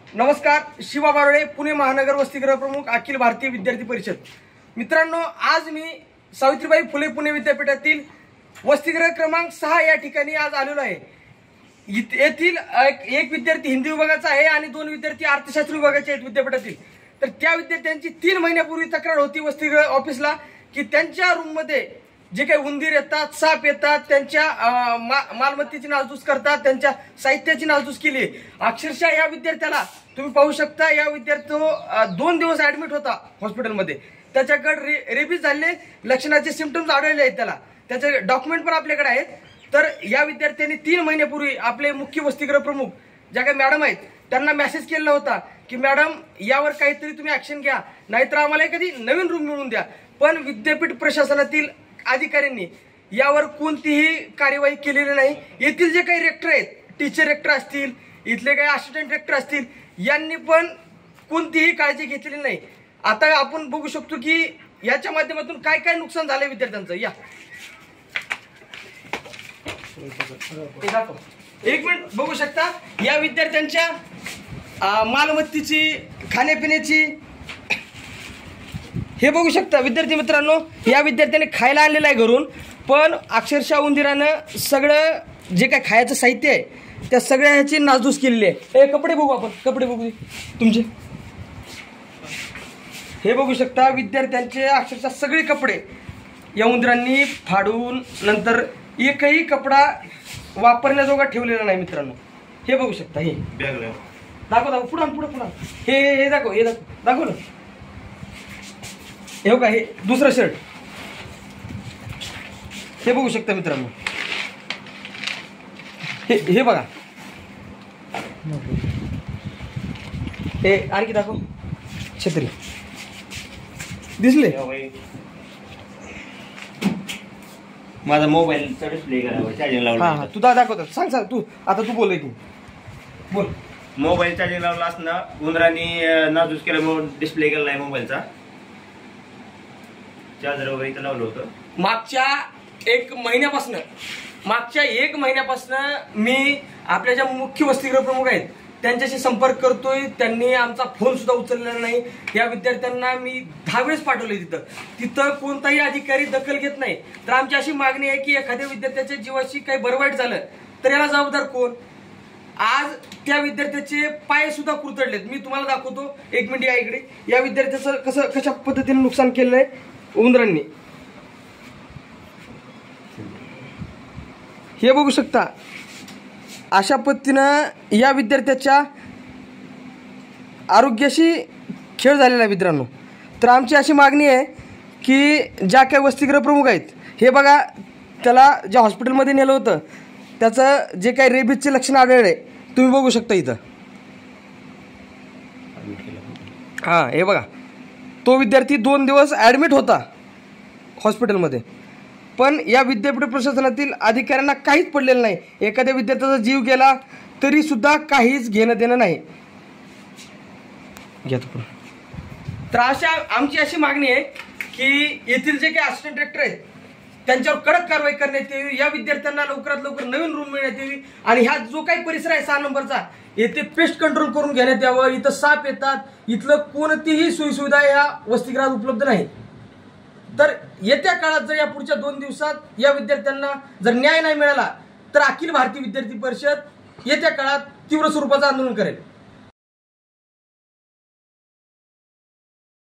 नमस्कार, शिवा बारोडे, पुणे महानगर वसतिगृह प्रमुख, अखिल भारतीय विद्यार्थी परिषद. मित्रांनो, आज मी सावित्रीबाई फुले पुणे विद्यापीठातील वसतिगृह क्रमांक 6 या ठिकाणी आज आलेलो आहे. येथील एक विद्यार्थी हिंदी विभागाचा आहे आणि 2 विद्यार्थी अर्थशास्त्र विभागाचे आहेत विद्यापीठातील. तर त्या विद्यार्थ्यांची 3 महिन्यापूर्वी तक्रार होती वसतिगृह ऑफिसला की त्यांच्या रूममध्ये जे काही उंदीर येतात, साप येतात, त्यांच्या मालमत्तेची नासधूस करतात, त्यांच्या साहित्याची नासधूस केली. अक्षरशः या विद्यार्थ्याला तुम्ही पाहू शकता, या विद्यार्थी 2 दिवस ऍडमिट होता हॉस्पिटलमध्ये. त्याच्याकडे रेबीज झाले लक्षणाचे सिम्पटम्स आढळले आहेत, त्याचे डॉक्युमेंट पण आपल्याकडे आहेत. तर या विद्यार्थ्यांनी 3 महिन्यापूर्वी आपले मुख्य वसतिगृह प्रमुख ज्या काही मॅडम आहेत त्यांना मेसेज केला होता की मॅडम यावर काहीतरी तुम्ही ऍक्शन घ्या, नाहीतर आम्हाला एखादी नवीन रूम मिळवून द्या. पण विद्यापीठ प्रशासनातील अधिकाऱ्यांनी यावर कोणतीही कार्यवाही केलेली नाही. येथील जे काही रेक्टर आहेत, टीचर रेक्टर असतील, इथले काही असिस्टंट रेक्टर असतील, यांनी पण कोणतीही काळजी घेतलेली नाही. आता आपण बघू शकतो की याच्या माध्यमातून काय काय नुकसान झालंय विद्यार्थ्यांचं. या एक मिनिट बघू शकता, या विद्यार्थ्यांच्या मालमत्तेची, खाण्यापिण्याची हे बघू शकता विद्यार्थी मित्रांनो. या विद्यार्थ्यांनी खायला आणलेलं आहे घरून, पण अक्षरशः उंदीरानं सगळं जे काय खायचं साहित्य आहे त्या सगळ्या ह्याची नासधूस केलेली आहे. हे कपडे बघू, आपण कपडे बघू तुमचे. हे बघू शकता विद्यार्थ्यांचे अक्षरशः सगळे कपडे या उंदरांनी फाडून, नंतर एकही कपडा वापरण्याजोगा ठेवलेला नाही मित्रांनो. हे बघू शकता, हे दाखव पुढे हे दाखव ना. हे का, हे दुसरं शर्ट हे बघू शकता मित्रांनो. हे बघा, हे आणखी दाखव. छत्री दिसले. माझा मोबाईलचा डिस्प्ले चार्जिंग लावला. हा, तू दाखवतो. सांग तू. आता तू बोल, तू बोल. मोबाईल चार्जिंग लावला असताना उंदरांनी नासधूस केल्यामुळे डिस्प्ले केला आहे मोबाईलचा. चार्जर वगैरे इथं लावलं होतं. मागच्या एक महिन्यापासून मी आपल्या ज्या मुख्य वसतिगृह प्रमुख आहेत त्यांच्याशी संपर्क करतोय. त्यांनी आमचा फोन सुद्धा उचललेला नाही. या विद्यार्थ्यांना मी 10 वेळेस पाठवले. तिथं कोणताही अधिकारी दखल घेत नाही. तर आमची अशी मागणी आहे की एखाद्या विद्यार्थ्याच्या जीवाशी काही बरं वाईट झालं तर याला जबाबदार कोण. आज त्या विद्यार्थ्याचे पाय सुद्धा कुरतडलेत. मी तुम्हाला दाखवतो, 1 मिनिट या इकडे. या विद्यार्थ्याचं कशा पद्धतीने नुकसान केलंय उंदरांनी, हे बघू शकता. अशा पद्धतीनं या विद्यार्थ्याच्या आरोग्याशी खेळ झालेला आहे मित्रांनो. तर आमची अशी मागणी आहे की ज्या काही वसतिगृह प्रमुख आहेत, हे बघा, त्याला ज्या हॉस्पिटलमध्ये नेलं होतं त्याचं जे काही रेबीजचे लक्षण आढळले तुम्ही बघू शकता इथं. हां, हे बघा, तो विद्यार्थी 2 दिवस ॲडमिट होता हॉस्पिटलमध्ये. पण या विद्यापीठ प्रशासनातील अधिकाऱ्यांना काहीच पडलेलं नाही. एखाद्या विद्यार्थ्याचा जीव गेला तरी सुद्धा काहीच घेणं देणं नाही. तर आमची अशी मागणी आहे की येथील जे काही असिस्टंट डायरेक्टर आहेत त्यांच्यावर कडक कारवाई करण्यात यावी. या विद्यार्थ्यांना लवकरात लवकर नवीन रूम मिळण्यात यावी. आणि ह्या जो काही परिसर आहे 6 नंबरचा, येथे पेस्ट कंट्रोल करून घेण्यात यावं. इथं साप येतात, इथलं कोणतीही सोयीसुविधा या वसतिगृहात उपलब्ध नाही. तर येत्या काळात जर या पुढच्या 2 दिवसात या विद्यार्थ्यांना जर न्याय नाही मिळाला तर अखिल भारतीय विद्यार्थी परिषद येत्या काळात तीव्र स्वरूपाचं आंदोलन करेल.